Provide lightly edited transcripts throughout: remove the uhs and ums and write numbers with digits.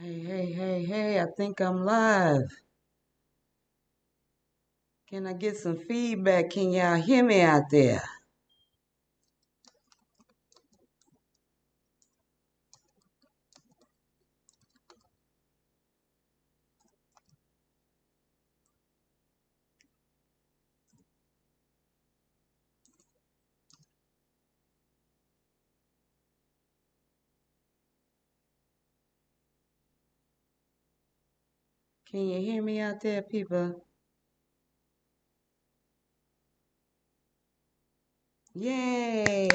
Hey, I think I'm live. Can I get some feedback? Can y'all hear me out there? Can you hear me out there, people? Yay!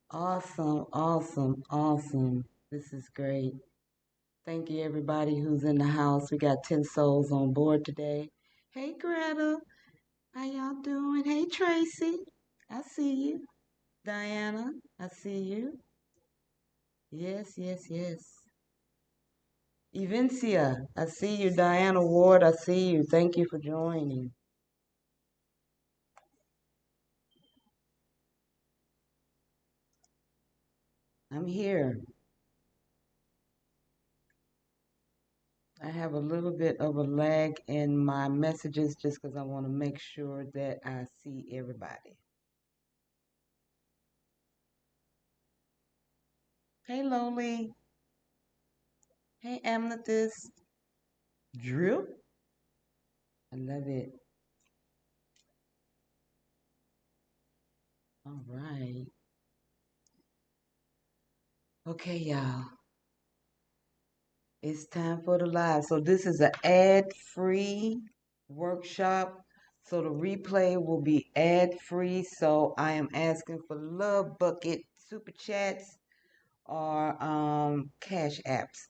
Awesome. This is great. Thank you, everybody who's in the house. We got 10 souls on board today. Hey, Greta. How y'all doing? Hey, Tracy. I see you. Diana, I see you. Yes. Evincia, I see you. Diana Ward, I see you. Thank you for joining. I'm here. I have a little bit of a lag in my messages just because I want to make sure that I see everybody. Hey, Loli. Hey, Amethyst. Drew. I love it. All right. Okay, y'all. It's time for the live. So this is an ad-free workshop. So the replay will be ad-free. So I am asking for love bucket, super chats, or cash apps.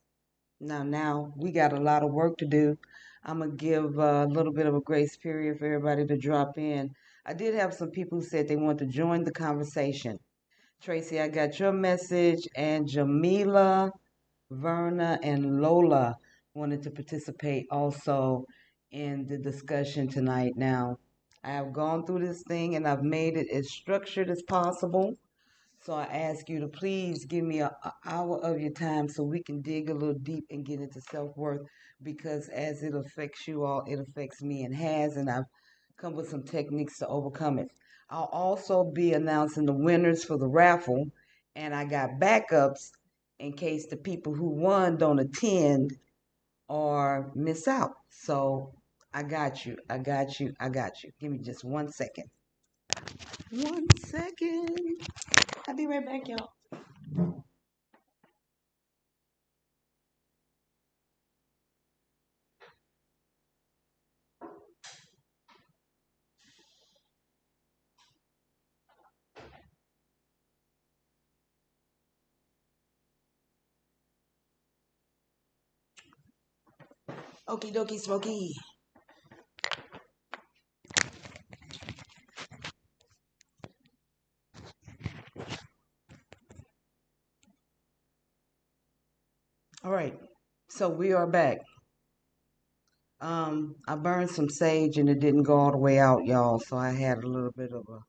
Now we got a lot of work to do. I'm gonna give a little bit of a grace period for everybody to drop in. I did have some people who said they want to join the conversation. Tracy, I got your message, and Jamila, Verna, and Lola wanted to participate also in the discussion tonight. Now, I have gone through this thing and I've made it as structured as possible. So I ask you to please give me an hour of your time so we can dig a little deep and get into self-worth, because as it affects you all, it affects me and has, and I've come with some techniques to overcome it. I'll also be announcing the winners for the raffle, and I got backups in case the people who won don't attend or miss out. So I got you. Give me just 1 second. 1 second. I'll be right back, y'all. Okie dokie smoky. All right. So we are back. I burned some sage and it didn't go all the way out, y'all. So I had a little bit of a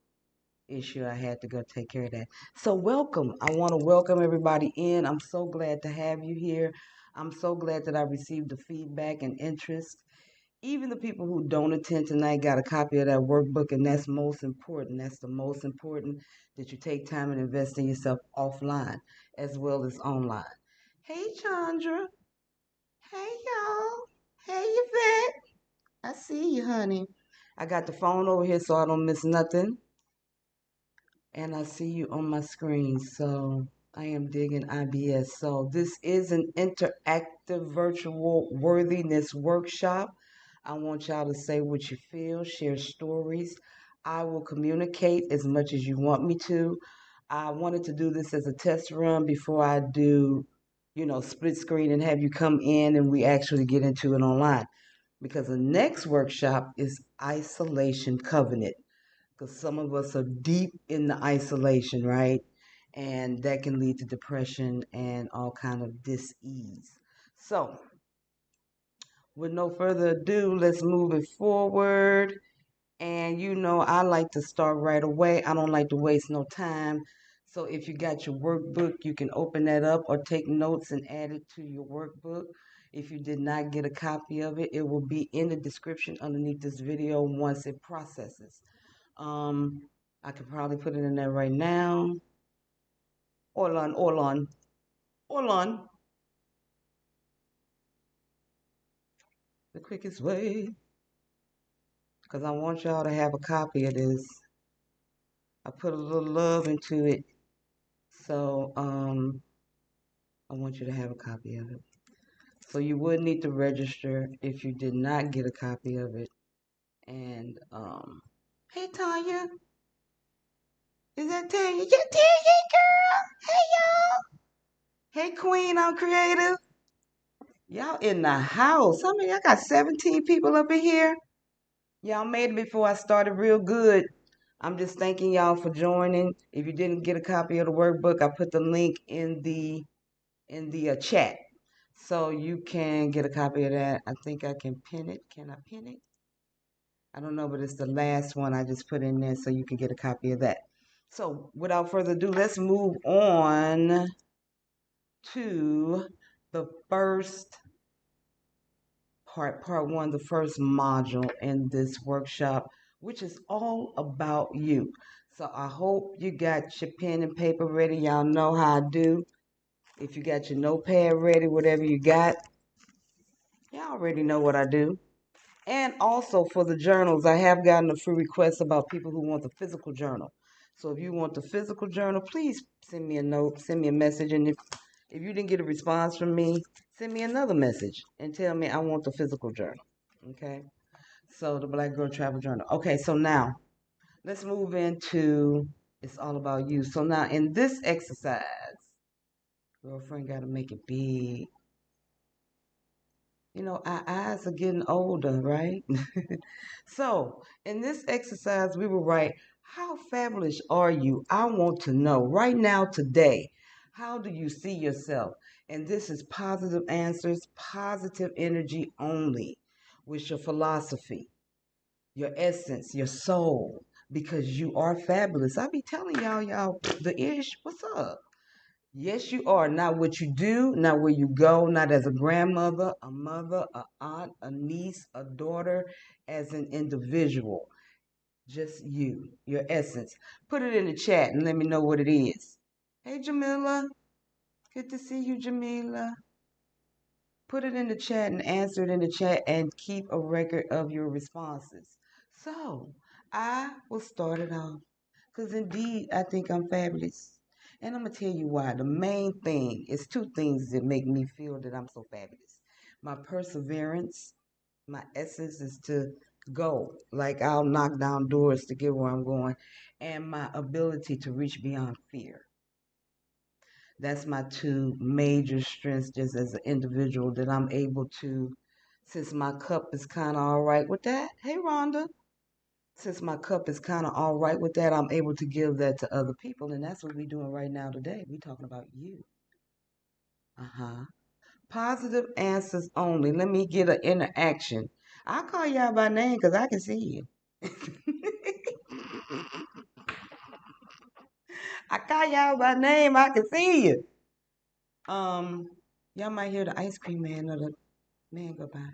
issue. I had to go take care of that. So welcome. I want to welcome everybody in. I'm so glad to have you here. I'm so glad that I received the feedback and interest. Even the people who don't attend tonight got a copy of that workbook, and that's most important. That's the most important, that you take time and invest in yourself offline as well as online. Hey, Chandra. Hey, y'all. Hey, Yvette. I see you, honey. I got the phone over here so I don't miss nothing. And I see you on my screen. So I am digging IBS. So this is an interactive virtual worthiness workshop. I want y'all to say what you feel, share stories. I will communicate as much as you want me to. I wanted to do this as a test run before I do, split screen and have you come in and we actually get into it online. Because the next workshop is isolation covenant, because some of us are deep in the isolation, right? And that can lead to depression and all kind of dis-ease. So, with no further ado, let's move it forward. And I like to start right away. I don't like to waste no time. So if you got your workbook, you can open that up or take notes and add it to your workbook. If you did not get a copy of it, it will be in the description underneath this video once it processes. I could probably put it in there right now. Hold on, hold on, hold on. The quickest way, because I want y'all to have a copy of this. I put a little love into it, so I want you to have a copy of it. So you would need to register if you did not get a copy of it. And hey Tanya, is that Tanya? Yeah, Tanya, girl. Hey y'all. Hey Queen, I'm creative. Y'all in the house. I mean, I got 17 people up in here. Y'all made it before I started real good. I'm just thanking y'all for joining. If you didn't get a copy of the workbook, I put the link in the chat, so you can get a copy of that. I think I can pin it. Can I pin it? I don't know, but it's the last one I just put in there, so you can get a copy of that. So without further ado, let's move on to the first part one, the first module in this workshop, which is all about you. So I hope you got your pen and paper ready. Y'all know how I do. If you got your notepad ready, whatever you got, y'all already know what I do. And also for the journals, I have gotten a few requests about people who want the physical journal. So if you want the physical journal, please send me a note, send me a message. And if you didn't get a response from me, send me another message and tell me I want the physical journal. Okay? So the Black Girl Travel Journal. Okay, so now let's move into It's All About You. So now in this exercise, girlfriend got to make it big. You know, our eyes are getting older, right? So, in this exercise, we will write, how fabulous are you? I want to know right now, today. How do you see yourself? And this is positive answers, positive energy only, with your philosophy, your essence, your soul, because you are fabulous. I be telling y'all, the ish, what's up? Yes, you are. Not what you do, not where you go, not as a grandmother, a mother, a aunt, a niece, a daughter, as an individual. Just you, your essence. Put it in the chat and let me know what it is. Hey, Jamila. Good to see you, Jamila. Put it in the chat and answer it in the chat and keep a record of your responses. So, I will start it off because indeed I think I'm fabulous. And I'm going to tell you why. The main thing is two things that make me feel that I'm so fabulous. My perseverance, my essence is to go. Like I'll knock down doors to get where I'm going. And my ability to reach beyond fear. That's my two major strengths just as an individual that I'm able to, since my cup is kind of all right with that. Hey, Rhonda. Since my cup is kind of all right with that, I'm able to give that to other people. And that's what we're doing right now today. We're talking about you. Uh-huh. Positive answers only. Let me get an interaction. I'll call y'all by name because I can see you. I call y'all by name. I can see you. Um, y'all might hear the ice cream man or the man go by.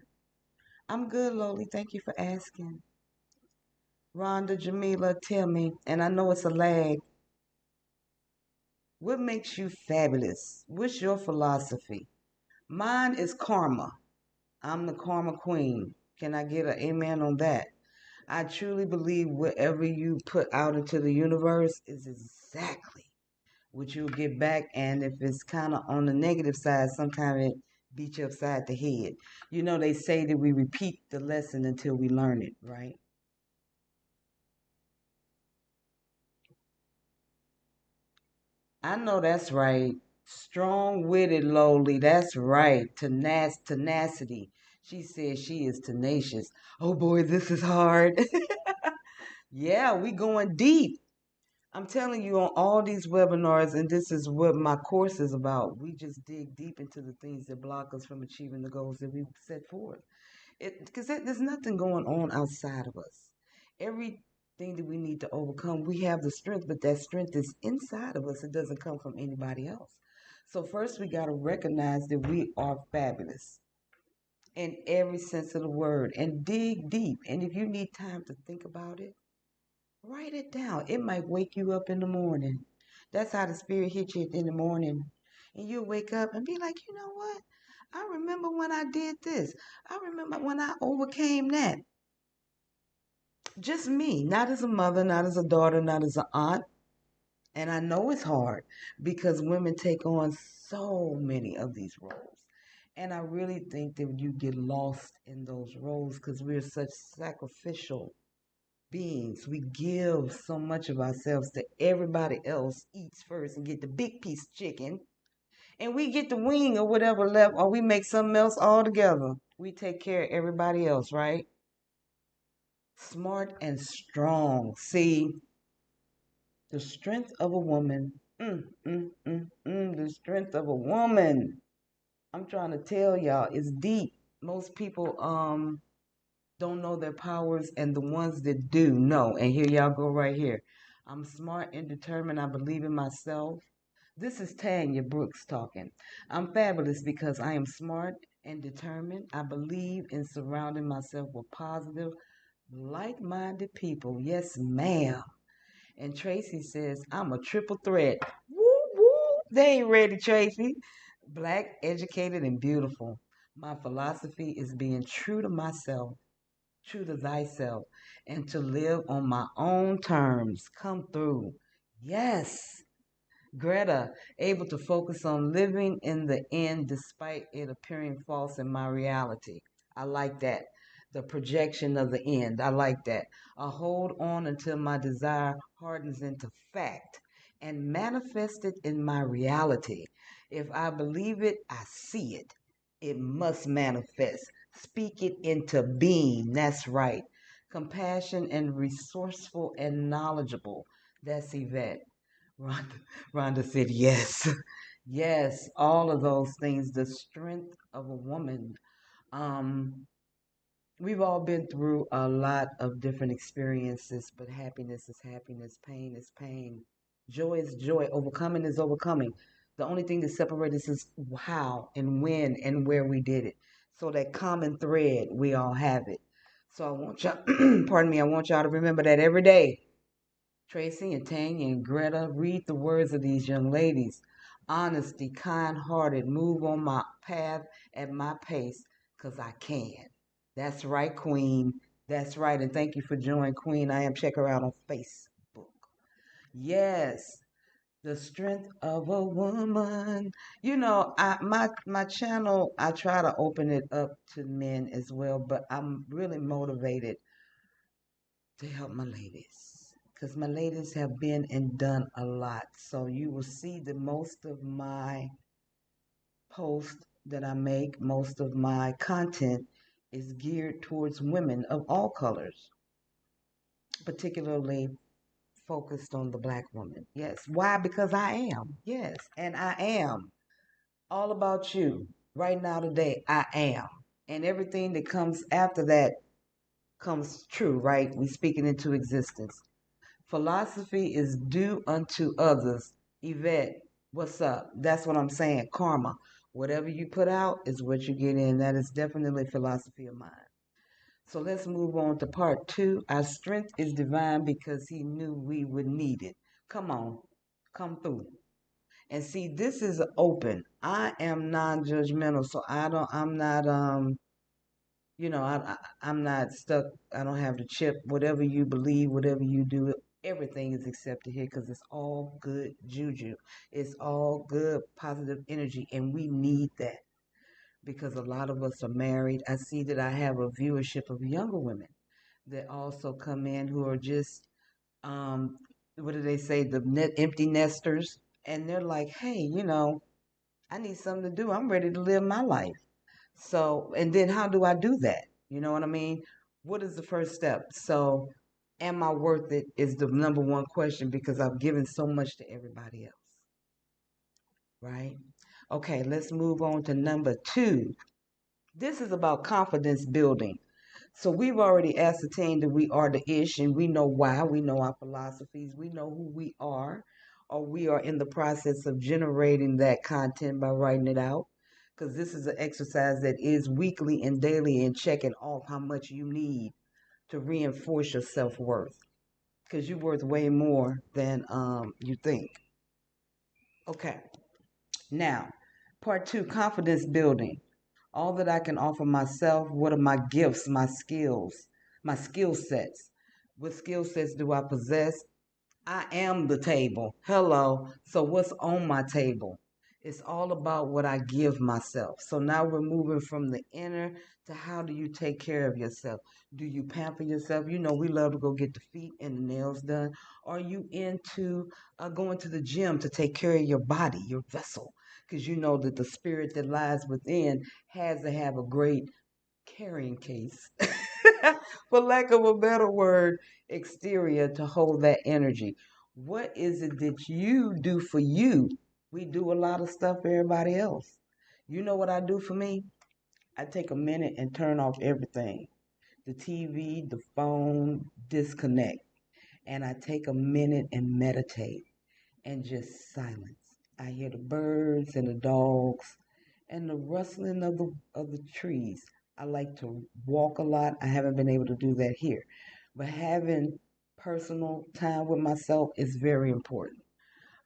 I'm good, Loli. Thank you for asking. Rhonda, Jamila, tell me, and I know it's a lag, what makes you fabulous? What's your philosophy? Mine is karma. I'm the karma queen. Can I get an amen on that? I truly believe whatever you put out into the universe is exactly what you'll get back. And if it's kind of on the negative side, sometimes it beats you upside the head. You know, they say that we repeat the lesson until we learn it, right? I know that's right. Strong-witted, lowly. That's right. Tenacity. She says she is tenacious. Oh boy, this is hard. Yeah, we going deep. I'm telling you on all these webinars, and this is what my course is about. We just dig deep into the things that block us from achieving the goals that we set forth. Because there's nothing going on outside of us. Every thing that we need to overcome. We have the strength, but that strength is inside of us. It doesn't come from anybody else. So first we got to recognize that we are fabulous in every sense of the word and dig deep. And if you need time to think about it, write it down. It might wake you up in the morning. That's how the spirit hits you in the morning. And you'll wake up and be like, you know what? I remember when I did this. I remember when I overcame that. Just me, not as a mother, not as a daughter, not as an aunt. And I know it's hard because women take on so many of these roles. And I really think that you get lost in those roles because we're such sacrificial beings. We give so much of ourselves that everybody else eats first and get the big piece of chicken. And we get the wing or whatever left, or we make something else all together. We take care of everybody else, right? Smart and strong. See, the strength of a woman. The strength of a woman. I'm trying to tell y'all, it's deep. Most people don't know their powers, and the ones that do know. And here y'all go right here. I'm smart and determined. I believe in myself. This is Tanya Brooks talking. I'm fabulous because I am smart and determined. I believe in surrounding myself with positive, like-minded people. Yes, ma'am. And Tracy says, I'm a triple threat. Woo woo. They ain't ready, Tracy. Black, educated, and beautiful. My philosophy is being true to myself, true to thyself, and to live on my own terms. Come through. Yes. Greta, able to focus on living in the end despite it appearing false in my reality. I like that. The projection of the end. I like that. I hold on until my desire hardens into fact and manifest it in my reality. If I believe it, I see it. It must manifest. Speak it into being. That's right. Compassion and resourceful and knowledgeable. That's Yvette. Rhonda, Rhonda said yes. Yes, all of those things, the strength of a woman. Um, we've all been through a lot of different experiences, but happiness is happiness, pain is pain, joy is joy, overcoming is overcoming. The only thing that separates us is how and when and where we did it. So that common thread, we all have it. So I want y'all, pardon me, I want y'all to remember that every day. Tracy and Tanya and Greta, read the words of these young ladies. Honesty, kind-hearted, move on my path at my pace, 'cause I can. That's right, Queen. That's right. And thank you for joining, Queen. I am. Check her out on Facebook. Yes, the strength of a woman. You know, my channel, I try to open it up to men as well, but I'm really motivated to help my ladies because my ladies have been and done a lot. So you will see that most of my posts that I make, most of my content is geared towards women of all colors, particularly focused on the black woman. Yes. Why? Because I am. Yes. And I am all about you right now today. I am. And everything that comes after that comes true, right? We speak it into existence. Philosophy is do unto others. Yvette, what's up? That's what I'm saying. Karma. Whatever you put out is what you get in. That is definitely philosophy of mine. So let's move on to part two. Our strength is divine because he knew we would need it. Come on, come through. And see, this is open. I am non-judgmental, so I'm not I'm not stuck. I don't have the chip. Whatever you believe, whatever you do, everything is accepted here because it's all good juju. It's all good positive energy, and we need that because a lot of us are married. I see that I have a viewership of younger women that also come in who are just, um, what do they say, the empty nesters, and they're like, hey, I need something to do. I'm ready to live my life. So, and then how do I do that? You know what I mean? What is the first step? So, am I worth it is the number one question because I've given so much to everybody else, right? Okay, let's move on to number two. This is about confidence building. So we've already ascertained that we are the ish, and we know why. We know our philosophies. We know who we are, or we are in the process of generating that content by writing it out. Because this is an exercise that is weekly and daily and checking off how much you need to reinforce your self worth. Because you're worth way more than you think. Okay. Now, part two, confidence building. All that I can offer myself, what are my gifts, my skill sets? What skill sets do I possess? I am the table. Hello. So what's on my table? It's all about what I give myself. So now we're moving from the inner to how do you take care of yourself? Do you pamper yourself? You know, we love to go get the feet and the nails done. Are you into going to the gym to take care of your body, your vessel? Because you know that the spirit that lies within has to have a great carrying case, for lack of a better word, exterior to hold that energy. What is it that you do for you? We do a lot of stuff for everybody else. You know what I do for me? I take a minute and turn off everything, the TV, the phone, disconnect. And I take a minute and meditate and just silence. I hear the birds and the dogs and the rustling of the trees. I like to walk a lot. I haven't been able to do that here. But having personal time with myself is very important.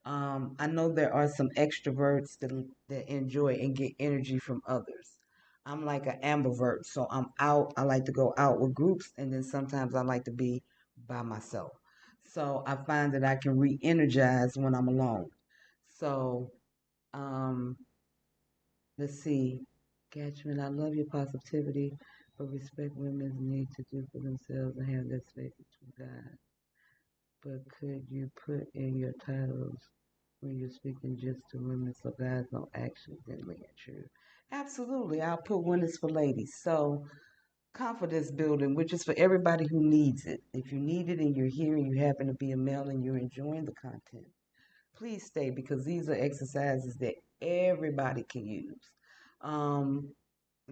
I know there are some extroverts that enjoy and get energy from others. I'm like an ambivert, so I'm out. I like to go out with groups, and then sometimes I like to be by myself. So I find that I can re-energize when I'm alone. So um, let's see, Catchman, I love your positivity, but respect women's need to do for themselves and have that space between God. But could you put in your titles when you're speaking just to women so guys don't accidentally intrude? Absolutely. I'll put winners for ladies. So confidence building, which is for everybody who needs it. If you need it and you're here and you happen to be a male and you're enjoying the content, please stay because these are exercises that everybody can use. Um,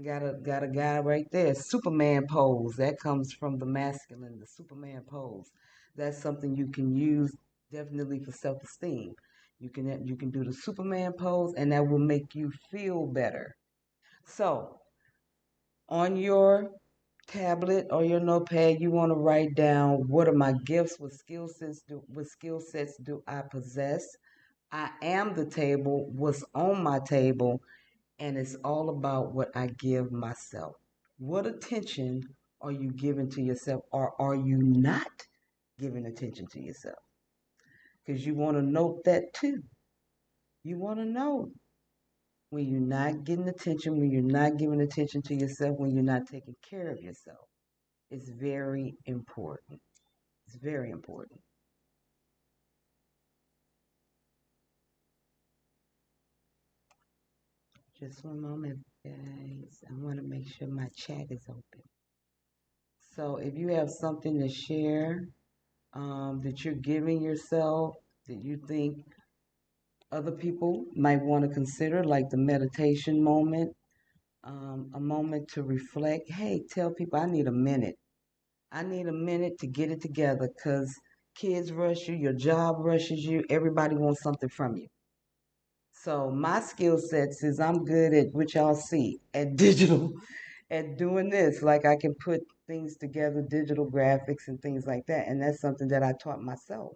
got a guy right there, Superman pose. That comes from the masculine, the Superman pose. That's something you can use definitely for self-esteem. You can do the Superman pose, and that will make you feel better. So on your tablet or your notepad, you want to write down what are my gifts, what skill sets do I possess. I am the table, what's on my table, and it's all about what I give myself. What attention are you giving to yourself, or are you not giving attention to yourself? Because you want to note that too. You want to know when you're not getting attention, when you're not giving attention to yourself, when you're not taking care of yourself. It's very important. It's very important. Just one moment, guys. I want to make sure my chat is open. So if you have something to share, that you're giving yourself that you think other people might want to consider, like the meditation moment, a moment to reflect. Hey, tell people I need a minute. I need a minute to get it together because kids rush you, your job rushes you, everybody wants something from you. So my skill sets is I'm good at what y'all see at digital, at doing this. Like I can put things together, digital graphics and things like that. And that's something that I taught myself.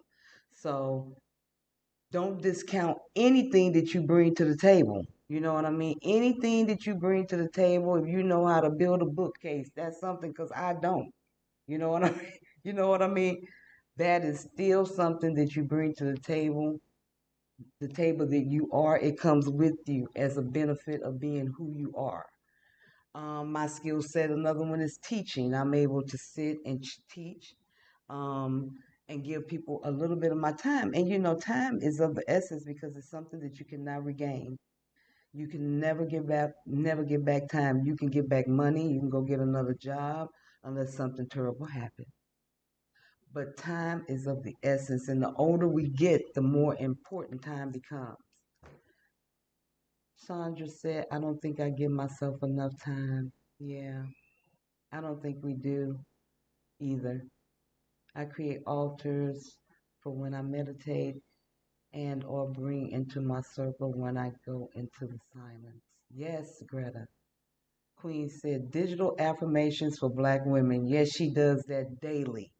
So don't discount anything that you bring to the table. You know what I mean? Anything that you bring to the table, if you know how to build a bookcase, that's something because I don't. You know what I mean? You know what I mean? That is still something that you bring to the table that you are. It comes with you as a benefit of being who you are. My skill set, another one is teaching. I'm able to sit and teach um, and give people a little bit of my time. And you know, time is of the essence because it's something that you cannot regain. You can never get back time. You can get back money. You can go get another job unless something terrible happens. But time is of the essence, and the older we get, the more important time becomes. Sandra said, I don't think I give myself enough time. Yeah, I don't think we do either. I create altars for when I meditate and or bring into my circle when I go into the silence. Yes, Greta. Queen said digital affirmations for black women. Yes, she does that daily.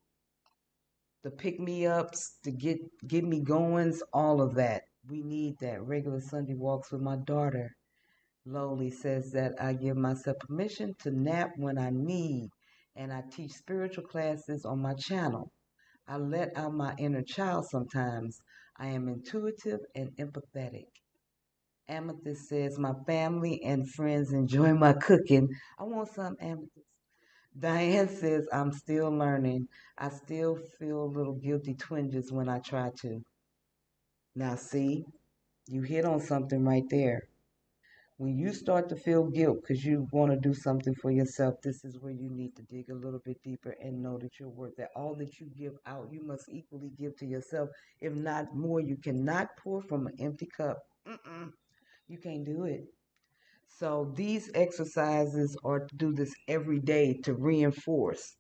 The pick me ups, to get me goings, all of that. We need that. Regular Sunday walks with my daughter. Lowly says that I give myself permission to nap when I need, and I teach spiritual classes on my channel. I let out my inner child sometimes. I am intuitive and empathetic. Amethyst says my family and friends enjoy my cooking. I want some, Amethyst. Diane says I'm still learning. I still feel little guilty twinges when I try to. Now see, you hit on something right there. When you start to feel guilt because you want to do something for yourself, this is where you need to dig a little bit deeper and know that you're worth that. All that you give out, you must equally give to yourself. If not more, you cannot pour from an empty cup. You can't do it. So these exercises are to do this every day to reinforce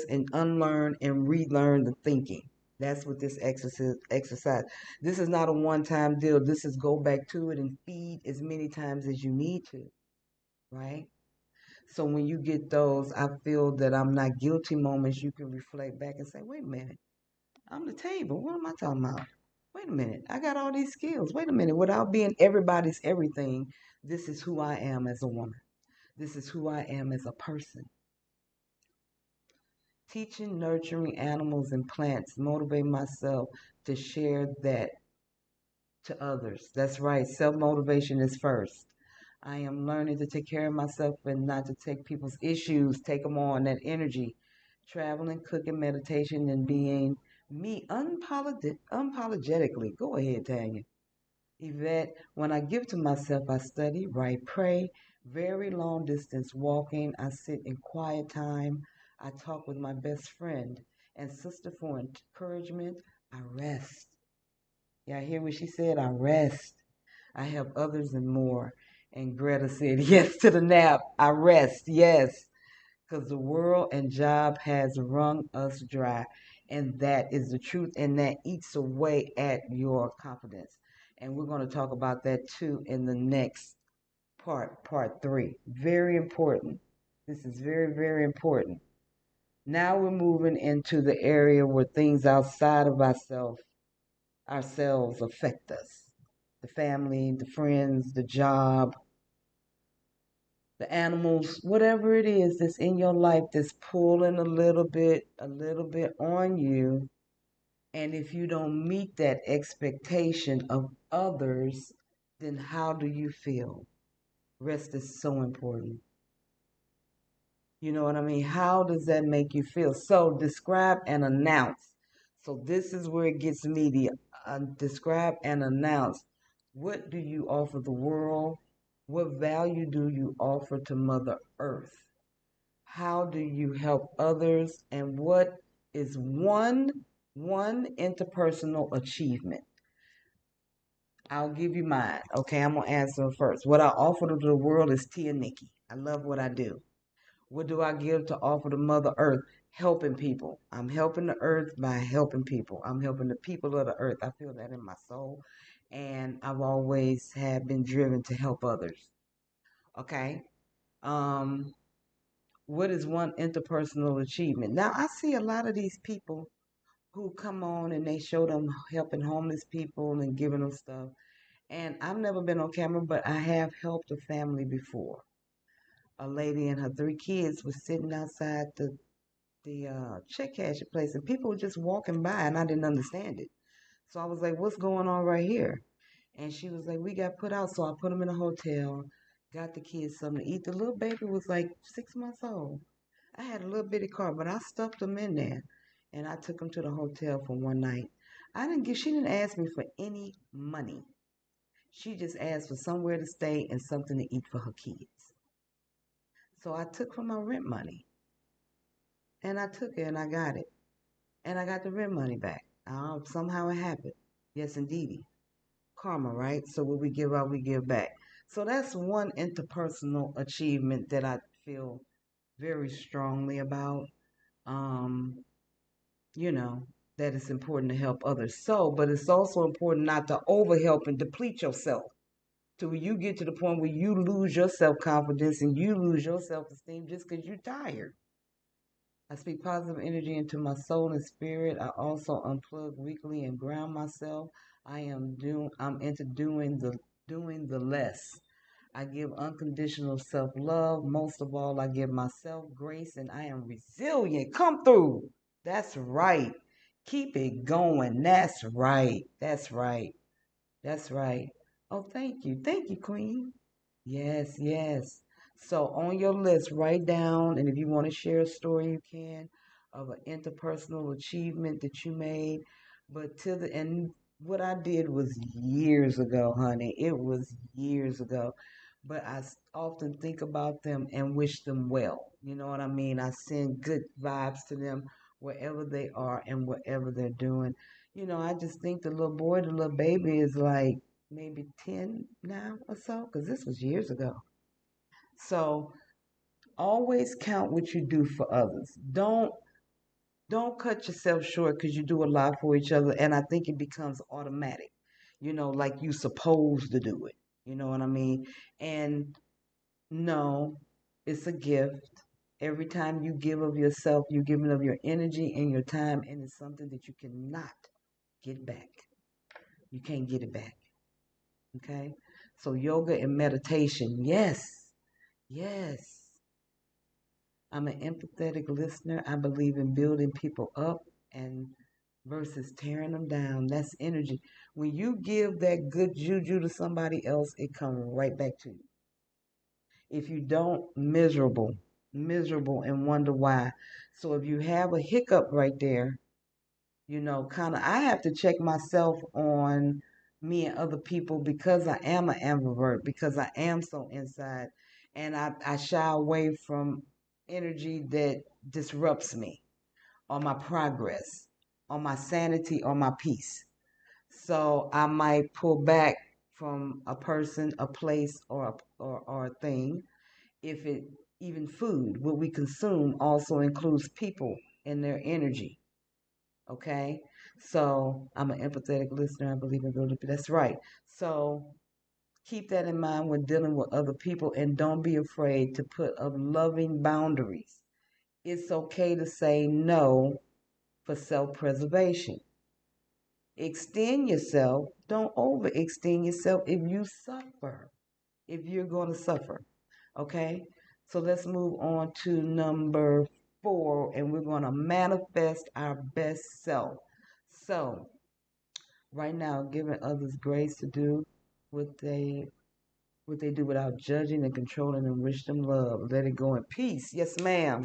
and unlearn and relearn the thinking. That's what this exercise. This is not a one-time deal. This is go back to it and feed as many times as you need to, right? So when you get those, I feel that I'm not guilty moments, you can reflect back and say, wait a minute, I'm the table. What am I talking about? Wait a minute, I got all these skills. Wait a minute, without being everybody's everything, this is who I am as a woman. This is who I am as a person. Teaching, nurturing animals and plants, motivate myself to share that to others. That's right, self-motivation is first. I am learning to take care of myself and not to take people's issues, take them on, that energy. Traveling, cooking, meditation, and being me unapologetically. Go ahead, Tanya. Yvette, when I give to myself, I study, write, pray, very long distance walking. I sit in quiet time. I talk with my best friend and sister for encouragement. I rest. Y'all hear what she said? I rest. I help others and more. And Greta said, yes to the nap. I rest. Yes. Because the world and job has wrung us dry. And that is the truth. And that eats away at your confidence. And we're going to talk about that too in the next part 3. Very important. This is very, very important. Now we're moving into the area where things outside of ourselves affect us. The family, the friends, the job, the animals, whatever it is that's in your life that's pulling a little bit on you. And if you don't meet that expectation of others, then how do you feel? Rest is so important. You know what I mean? How does that make you feel? So describe and announce. So this is where it gets meaty. Describe and announce. What do you offer the world? What value do you offer to Mother Earth? How do you help others? And what is one interpersonal achievement? I'll give you mine. Okay, I'm gonna answer first. What I offer to the world is tea and Niki. I love what I do. What do I give to offer to Mother Earth? Helping people. I'm helping the earth by helping people. I'm helping the people of the earth. I feel that in my soul. And I've always have been driven to help others. Okay. Um, what is one interpersonal achievement? Now I see a lot of these people who come on and they show them helping homeless people and giving them stuff. And I've never been on camera, but I have helped a family before. A lady and her 3 kids was sitting outside the check cashier place, and people were just walking by, and I didn't understand it. So I was like, "What's going on right here?" And she was like, "We got put out." So I put them in a hotel, got the kids something to eat. The little baby was like 6 months old. I had a little bitty car, but I stuffed them in there, and I took them to the hotel for one night. She didn't ask me for any money. She just asked for somewhere to stay and something to eat for her kids. So I took from my rent money, and I took it, and I got it, and I got the rent money back. Somehow it happened. Yes, indeedy. Karma, right? So what we give out, we give back. So that's one interpersonal achievement that I feel very strongly about. Um, you know, that it's important to help others. So, but it's also important not to overhelp and deplete yourself to where you get to the point where you lose your self confidence and you lose your self esteem just because you're tired. I speak positive energy into my soul and spirit. I also unplug weekly and ground myself. I'm into doing the less. I give unconditional self love. Most of all, I give myself grace and I am resilient. Come through. That's right. Keep it going. That's right. That's right. That's right. Oh, thank you. Thank you, Queen. Yes, yes. So on your list, write down, and if you want to share a story, you can, of an interpersonal achievement that you made. But and what I did was years ago, honey. It was years ago. But often think about them and wish them well. You know what I mean? I send good vibes to them wherever they are and whatever they're doing. I just think the little boy, the little baby is like maybe 10 now or so, because this was years ago. So always count what you do for others. Don't cut yourself short because you do a lot for each other. And I think it becomes automatic, like you supposed to do it. You know what I mean? And no, it's a gift. Every time you give of yourself, you're giving of your energy and your time, and it's something that you cannot get back. You can't get it back. Okay? So yoga and meditation, yes, yes. I'm an empathetic listener. I believe in building people up and versus tearing them down. That's energy. When you give that good juju to somebody else, it comes right back to you. If you don't, miserable and wonder why. So if you have a hiccup right there, kind of, I have to check myself on me and other people because I am an ambivert, because I am so inside. And I shy away from energy that disrupts me or my progress or my sanity or my peace. So I might pull back from a person, a place, or a thing. If it even food, what we consume also includes people and their energy. Okay, so I'm an empathetic listener. I believe in building. That's right. So keep that in mind when dealing with other people, and don't be afraid to put up loving boundaries. It's okay to say no for self-preservation. Extend yourself. Don't overextend yourself if you suffer. If you're going to suffer, okay. So let's move on to number 4, and we're going to manifest our best self. So right now, giving others grace to do what they do without judging and controlling, and wish them love. Let it go in peace. Yes, ma'am.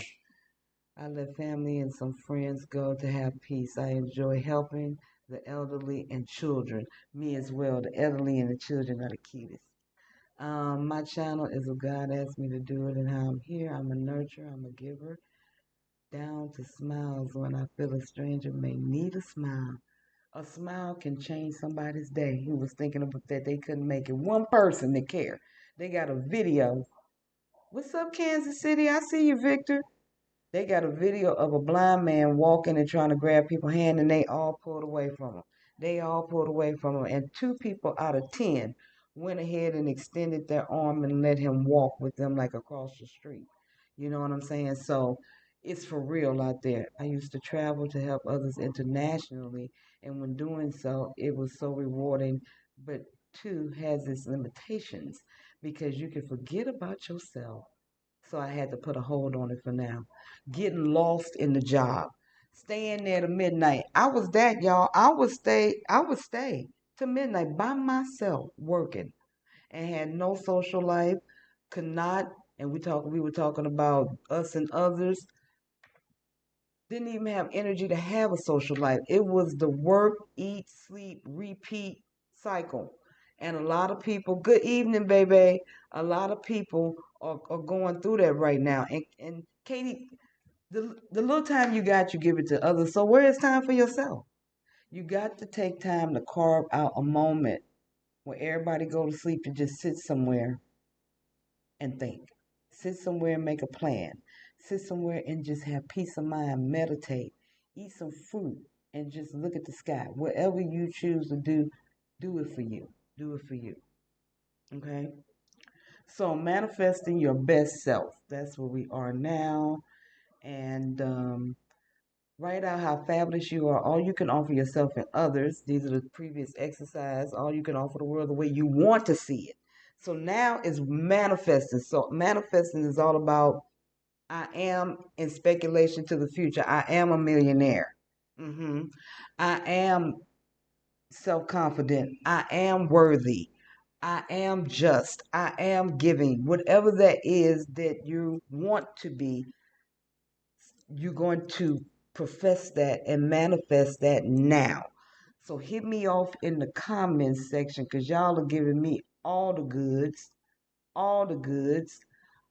I let family and some friends go to have peace. I enjoy helping the elderly and children. Me as well. The elderly and the children are the cutest. My channel is what God asked me to do it, and how I'm here. I'm a nurturer. I'm a giver. Down to smiles when I feel a stranger may need a smile. A smile can change somebody's day who was thinking about that they couldn't make it. One person that care. They got a video. What's up, Kansas City? I see you, Victor. They got a video of a blind man walking and trying to grab people's hand, and they all pulled away from him. They all pulled away from him, and 2 people out of 10 went ahead and extended their arm and let him walk with them like across the street. You know what I'm saying? So it's for real out there. I used to travel to help others internationally, and when doing so, it was so rewarding, but too has its limitations because you can forget about yourself, so I had to put a hold on it for now. Getting lost in the job, staying there to midnight. I was that, y'all. I would stay to midnight by myself working, and had no social life. Could not, and we were talking about us and others. Didn't even have energy to have a social life. It was the work, eat, sleep, repeat cycle. And a lot of people, good evening, baby. A lot of people are going through that right now. And Katie, the little time you got, you give it to others. So where is time for yourself? You got to take time to carve out a moment where everybody go to sleep, to just sit somewhere and think. Sit somewhere and make a plan. Sit somewhere and just have peace of mind, meditate, eat some fruit, and just look at the sky. Whatever you choose to do, do it for you. Do it for you. Okay? So, manifesting your best self. That's where we are now. And write out how fabulous you are, all you can offer yourself and others. These are the previous exercise. All you can offer the world the way you want to see it. So now is manifesting. So manifesting is all about I am in speculation to the future. I am a millionaire. I am self-confident. I am worthy. I am just. I am giving. Whatever that is that you want to be, you're going to profess that and manifest that now. So hit me off in the comments section because y'all are giving me all the goods. All the goods.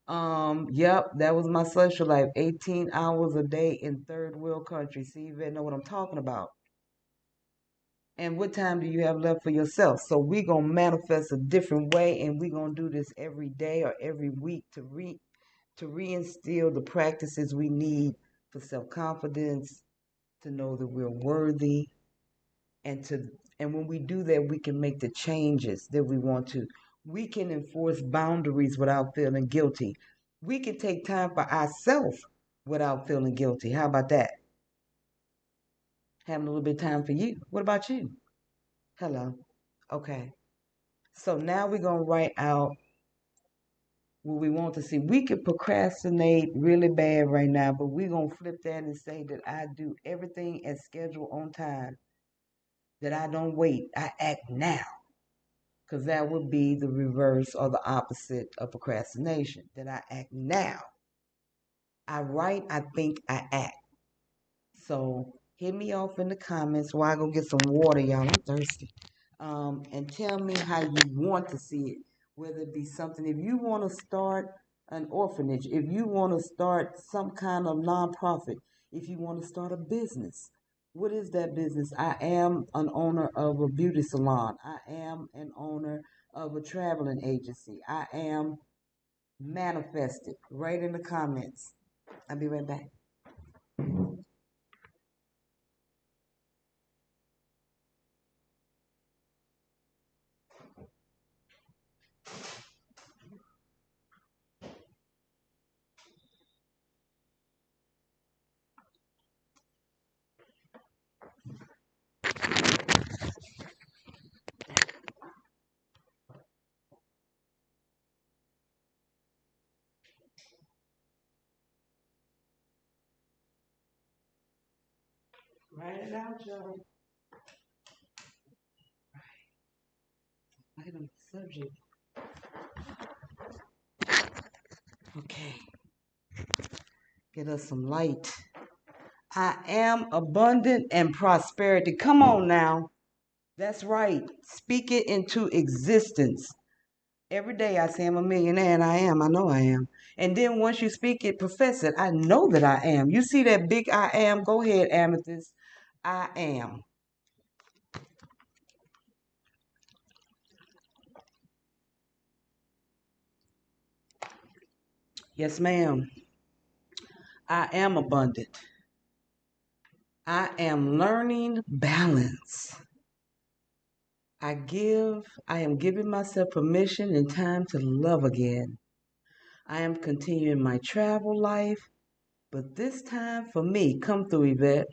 Yep, that was my social life. 18 hours a day in third world country. See, you better know what I'm talking about. And what time do you have left for yourself? So we're going to manifest a different way, and we're going to do this every day or every week to reinstill the practices we need for self-confidence, to know that we're worthy, and when we do that, we can make the changes that we want to. We can enforce boundaries without feeling guilty. We can take time for ourselves without feeling guilty. How about that? Having a little bit of time for you. What about you? Hello. Okay. So now we're going to write out what we want to see. We could procrastinate really bad right now, but we're going to flip that and say that I do everything as scheduled on time, that I don't wait. I act now. Because that would be the reverse or the opposite of procrastination, that I act now. I write, I think, I act. So hit me off in the comments while I go get some water, y'all. I'm thirsty. And tell me how you want to see it, whether it be something. If you want to start an orphanage, if you want to start some kind of nonprofit, if you want to start a business, what is that business? I am an owner of a beauty salon. I am an owner of a traveling agency. I am manifested. Write in the comments. I'll be right back. Write it out, y'all. Item subject. Okay. Get us some light. I am abundant and prosperity. Come on now. That's right. Speak it into existence. Every day I say I'm a millionaire, and I am. I know I am. And then once you speak it, profess it. I know that I am. You see that big I am? Go ahead, Amethyst. I am. Yes, ma'am. I am abundant. I am learning balance. I am giving myself permission and time to love again. I am continuing my travel life, but this time for me, come through, Yvette.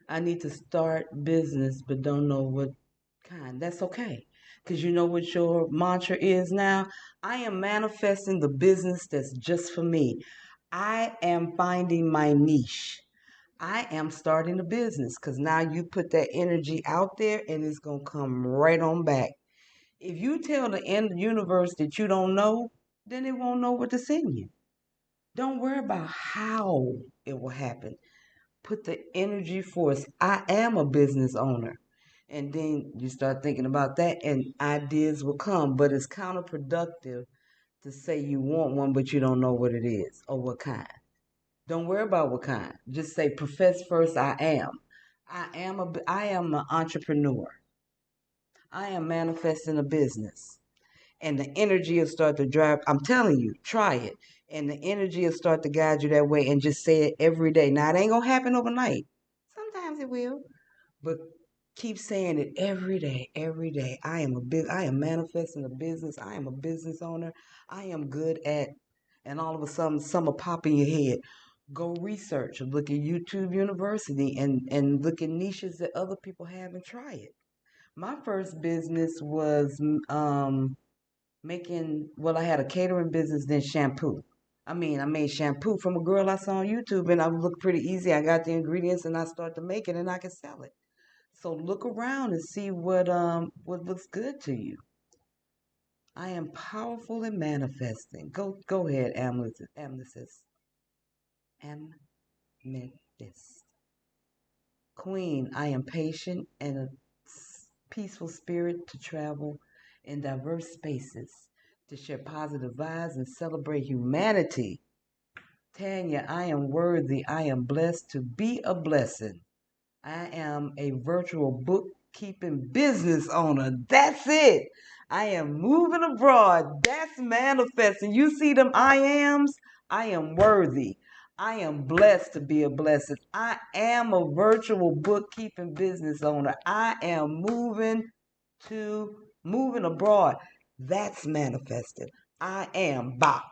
I need to start business, but don't know what kind. That's okay. Because you know what your mantra is now? I am manifesting the business that's just for me. I am finding my niche. I am starting a business because now you put that energy out there and it's going to come right on back. If you tell the universe that you don't know, then it won't know what to send you. Don't worry about how it will happen. Put the energy force. I am a business owner. And then you start thinking about that and ideas will come. But it's counterproductive to say you want one, but you don't know what it is or what kind. Don't worry about what kind. Just say, profess first, I am. I am an entrepreneur. I am manifesting a business. And the energy will start to drive. I'm telling you, try it. And the energy will start to guide you that way, and just say it every day. Now, it ain't going to happen overnight. Sometimes it will, but keep saying it every day, every day. I am manifesting a business. I am a business owner. I am good at, and all of a sudden, some will pop in your head. Go research, look at YouTube University, and look at niches that other people have and try it. My first business was I had a catering business, then shampoo. I made shampoo from a girl I saw on YouTube, and I looked pretty easy. I got the ingredients, and I started to make it, and I could sell it. So look around and see what looks good to you. I am powerful in manifesting. Go ahead, Amethyst. Amethyst. Queen, I am patient and a peaceful spirit to travel in diverse spaces, to share positive vibes and celebrate humanity. Tanya, I am worthy. I am blessed to be a blessing. I am a virtual bookkeeping business owner. That's it. I am moving abroad. That's manifesting. You see them I ams? I am worthy. I am blessed to be a blessing. I am a virtual bookkeeping business owner. I am moving abroad. That's manifested. I am Bop.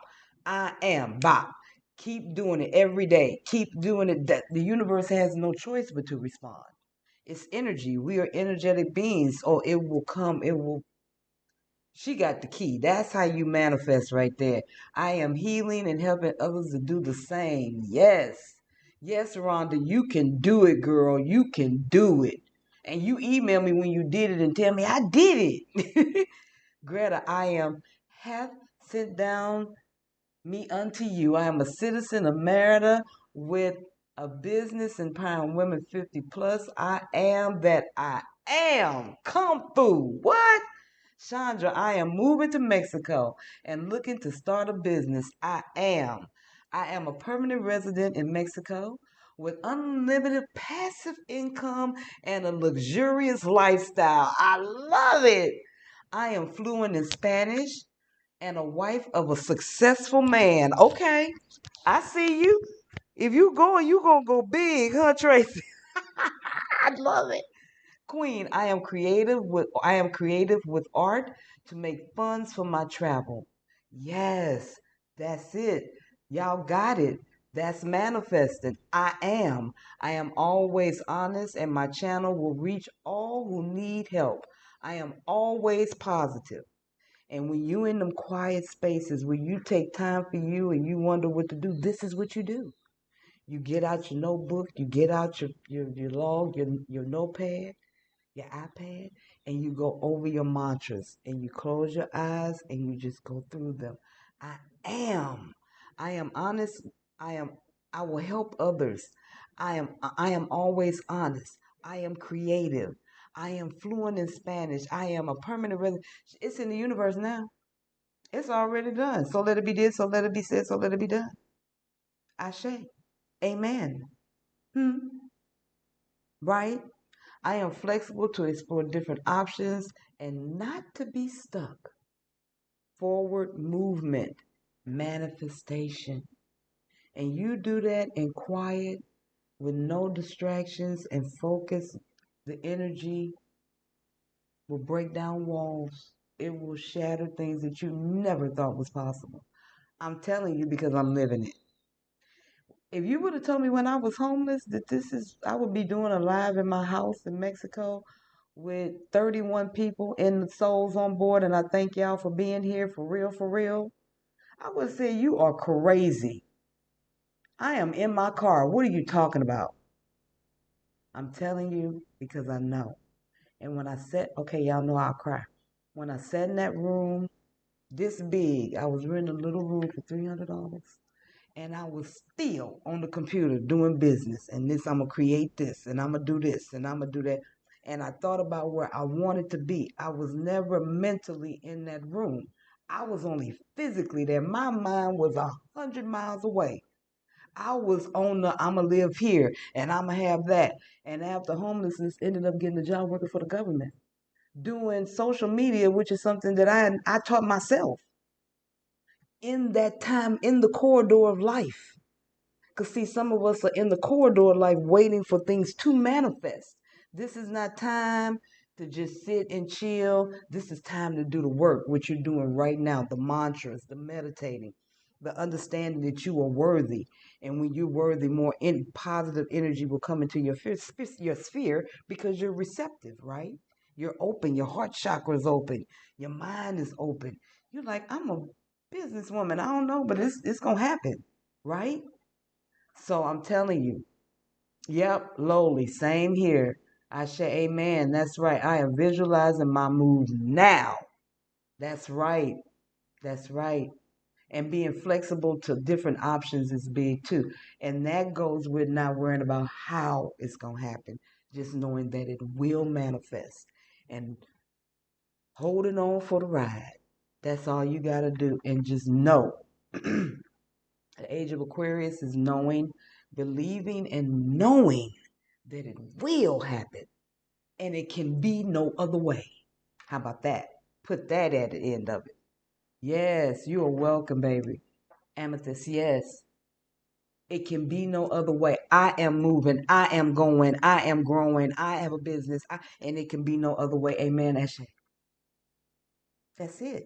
I am Bop. Keep doing it every day. Keep doing it. That the universe has no choice but to respond. It's energy. We are energetic beings. Oh, it will come. It will. She got the key. That's how you manifest right there. I am healing and helping others to do the same. Yes. Yes, Rhonda, you can do it, girl. You can do it. And you email me when you did it and tell me I did it. Greta, I am hath sent down me unto you. I am a citizen of Merida with a business empowering women 50 plus. I am that I am. Kung Fu. What? Chandra, I am moving to Mexico and looking to start a business. I am. I am a permanent resident in Mexico with unlimited passive income and a luxurious lifestyle. I love it. I am fluent in Spanish and a wife of a successful man. Okay, I see you. If you going, you gonna go big, huh, Tracy? I love it. Queen, I am creative with art to make funds for my travel. Yes, that's it. Y'all got it. That's manifested. I am. I am always honest and my channel will reach all who need help. I am always positive. And when you in them quiet spaces where you take time for you and you wonder what to do, this is what you do. You get out your notebook, you get out your log, your notepad, your iPad, and you go over your mantras and you close your eyes and you just go through them. I am. I am honest. I am I will help others. I am always honest. I am creative. I am fluent in Spanish. I am a permanent resident. It's in the universe now. It's already done. So let it be did, so let it be said, so let it be done. Ashe. Amen. Right? I am flexible to explore different options and not to be stuck. Forward movement, manifestation. And you do that in quiet with no distractions and focus. The energy will break down walls. It will shatter things that you never thought was possible. I'm telling you because I'm living it. If you would have told me when I was homeless that I would be doing a live in my house in Mexico with 31 people in the souls on board, and I thank y'all for being here for real, for real. I would say you are crazy. I am in my car. What are you talking about? I'm telling you because I know. And when I said, okay, y'all know I'll cry. When I sat in that room this big, I was renting a little room for $300. And I was still on the computer doing business. And this, I'm going to create this, and I'm going to do this, and I'm going to do that. And I thought about where I wanted to be. I was never mentally in that room. I was only physically there. My mind was 100 miles away. I was on the, I'm going to live here, and I'm going to have that. And after homelessness, ended up getting a job working for the government, doing social media, which is something that I taught myself. in that time in the corridor of life. Because, see, some of us are in the corridor of life waiting for things to manifest. This is not time to just sit and chill. This is time to do the work, what you're doing right now, the mantras, the meditating, the understanding that you are worthy. And when you're worthy, more positive energy will come into your sphere because you're receptive, right? You're open. Your heart chakra is open. Your mind is open. You're like, I'm a businesswoman. I don't know, but it's going to happen, right? So I'm telling you, yep, lowly, same here. I say amen. That's right. I am visualizing my move now. That's right. That's right. And being flexible to different options is big too. And that goes with not worrying about how it's going to happen, just knowing that it will manifest and holding on for the ride. That's all you got to do. And just know. The age of Aquarius is knowing, believing, and knowing that it will happen and it can be no other way. How about that? Put that at the end of it. Yes, you are welcome, baby. Amethyst, yes. It can be no other way. I am moving. I am going. I am growing. I have a business. And it can be no other way. Amen, Ashley. That's it.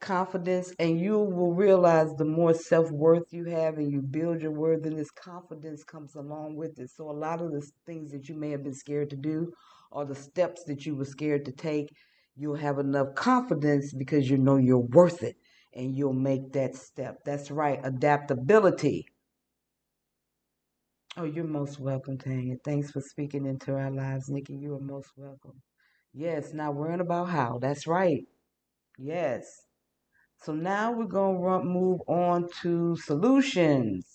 Confidence, and you will realize the more self-worth you have and you build your worthiness, confidence comes along with it. So a lot of the things that you may have been scared to do or the steps that you were scared to take, you'll have enough confidence because you know you're worth it and you'll make that step. That's right, adaptability. Oh, you're most welcome, Tanya. Thanks for speaking into our lives, Nikki. You are most welcome. Yes, not worrying about how. That's right. Yes. So now we're going to move on to solutions.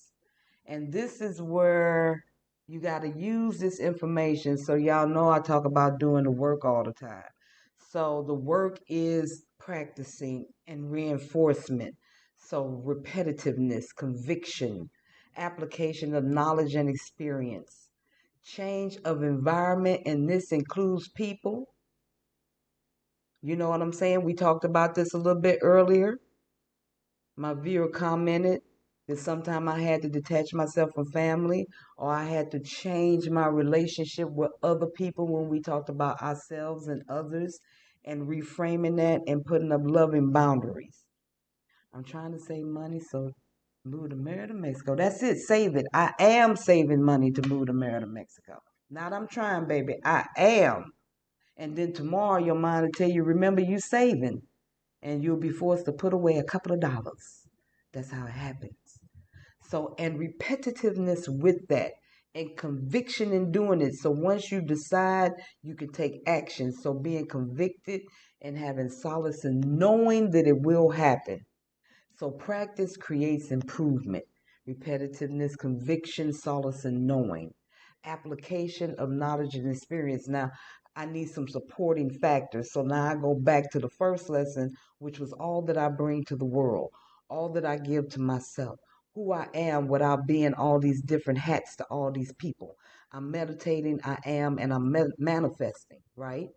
And this is where you got to use this information. So y'all know I talk about doing the work all the time. So the work is practicing and reinforcement. So repetitiveness, conviction, application of knowledge and experience, change of environment, and this includes people. You know what I'm saying? We talked about this a little bit earlier. My viewer commented that sometimes I had to detach myself from family or I had to change my relationship with other people when we talked about ourselves and others and reframing that and putting up loving boundaries. I'm trying to save money, so move to Merida, Mexico. That's it. Save it. I am saving money to move to Merida, Mexico. Not I'm trying, baby. I am. And then tomorrow your mind will tell you, remember you saving. And you'll be forced to put away a couple of dollars. That's how it happens. So, and repetitiveness with that and conviction in doing it. So once you decide, you can take action. So being convicted and having solace in knowing that it will happen. So practice creates improvement. Repetitiveness, conviction, solace in knowing. Application of knowledge and experience. Now, I need some supporting factors. So now I go back to the first lesson, which was all that I bring to the world, all that I give to myself, who I am without being all these different hats to all these people. I'm meditating, I am, and I'm manifesting, right?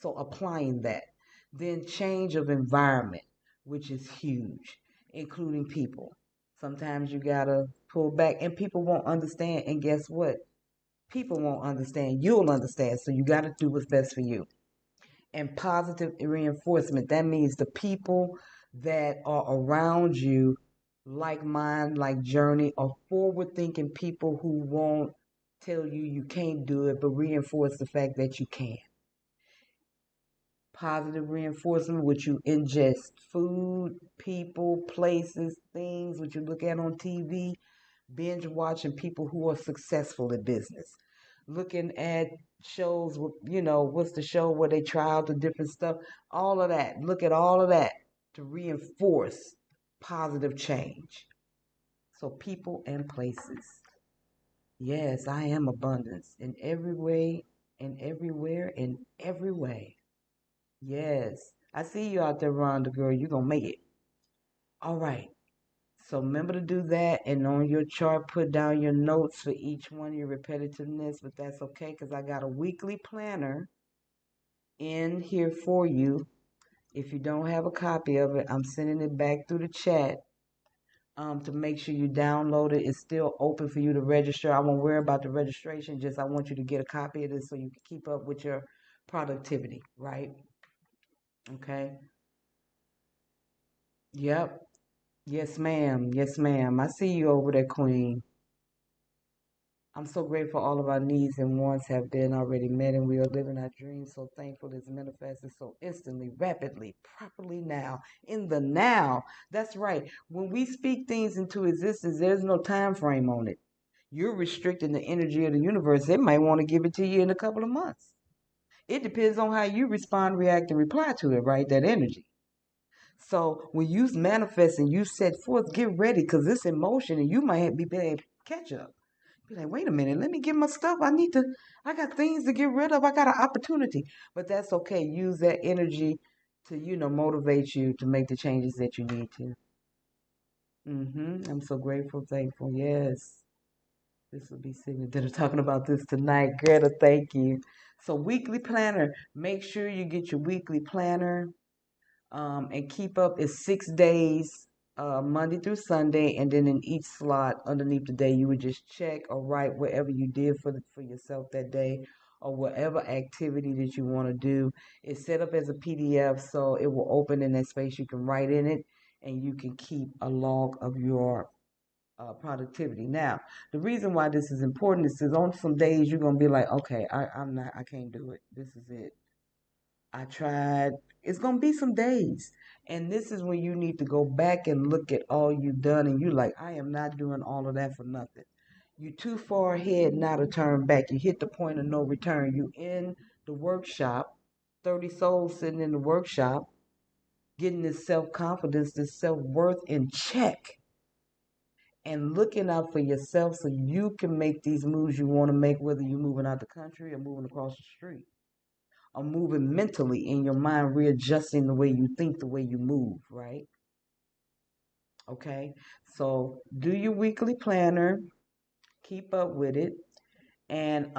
So applying that. Then change of environment, which is huge, including people. Sometimes you gotta pull back, and people won't understand. And guess what? People won't understand. You'll understand. So you gotta do what's best for you. And positive reinforcement. That means the people that are around you, like mind, like journey, are forward thinking people who won't tell you you can't do it, but reinforce the fact that you can. Positive reinforcement, which you ingest food, people, places, things, what you look at on TV, binge watching people who are successful in business, looking at shows with, what's the show where they try out the different stuff, all of that. Look at all of that to reinforce positive change. So, people and places. Yes, I am abundance in every way, in everywhere, in every way. Yes. I see you out there, Rhonda, girl. You're going to make it. All right. So remember to do that. And on your chart, put down your notes for each one, your repetitiveness. But that's okay because I got a weekly planner in here for you. If you don't have a copy of it, I'm sending it back through the chat to make sure you download it. It's still open for you to register. I won't worry about the registration. Just I want you to get a copy of this so you can keep up with your productivity, right? Okay. Yep. Yes, ma'am. Yes, ma'am. I see you over there, Queen. I'm so grateful all of our needs and wants have been already met, and we are living our dreams. So thankful it's manifested so instantly, rapidly, properly now, in the now. That's right. When we speak things into existence, there's no time frame on it. You're restricting the energy of the universe. It might want to give it to you in a couple of months. It depends on how you respond, react, and reply to it, right? That energy. So when you manifest and you set forth, get ready because it's in motion and you might be playing catch up. Be like, wait a minute, let me get my stuff. I got things to get rid of. I got an opportunity. But that's okay. Use that energy to, motivate you to make the changes that you need to. I'm so grateful, thankful. Yes. This will be sitting there talking about this tonight. Greta, thank you. So weekly planner. Make sure you get your weekly planner. And keep up is 6 days, Monday through Sunday, and then in each slot underneath the day, you would just check or write whatever you did for yourself that day, or whatever activity that you want to do. It's set up as a PDF, so it will open in that space. You can write in it, and you can keep a log of your productivity. Now, the reason why this is important is because on some days you're gonna be like, okay, I can't do it. This is it. I tried. It's going to be some days. And this is when you need to go back and look at all you've done. And you're like, I am not doing all of that for nothing. You're too far ahead now to turn back. You hit the point of no return. You in the workshop, 30 souls sitting in the workshop, getting this self-confidence, this self-worth in check. And looking out for yourself so you can make these moves you want to make, whether you're moving out the country or moving across the street, are moving mentally in your mind, readjusting the way you think, the way you move, right? Okay. So do your weekly planner, keep up with it. And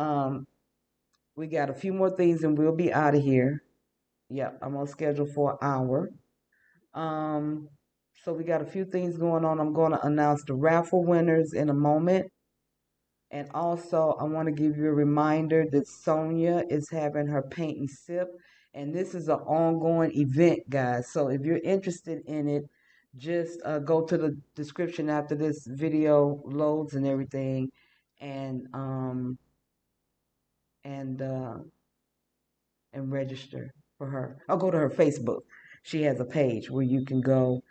we got a few more things and we'll be out of here. Yep, I'm on schedule for an hour. Um, so we got a few things going on. I'm going to announce the raffle winners in a moment. And also, I want to give you a reminder that Sonia is having her paint and sip. And this is an ongoing event, guys. So if you're interested in it, just go to the description after this video loads and everything, and um, and uh, and register for her. I'll go to her Facebook. She has a page where you can go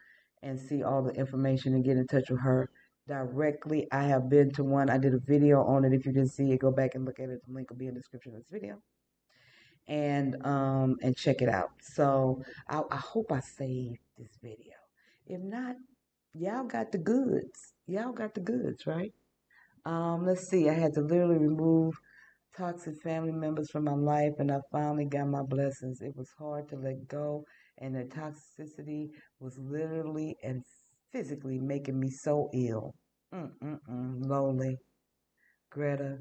and see all the information and get in touch with her directly. I have been to one. I did a video on it. If you didn't see it, go back and look at it. The link will be in the description of this video. And check it out. So I hope I saved this video. If not, y'all got the goods. Y'all got the goods, right? Let's see. I had to literally remove toxic family members from my life, and I finally got my blessings. It was hard to let go, and the toxicity was literally and physically making me so ill. Lonely. Greta,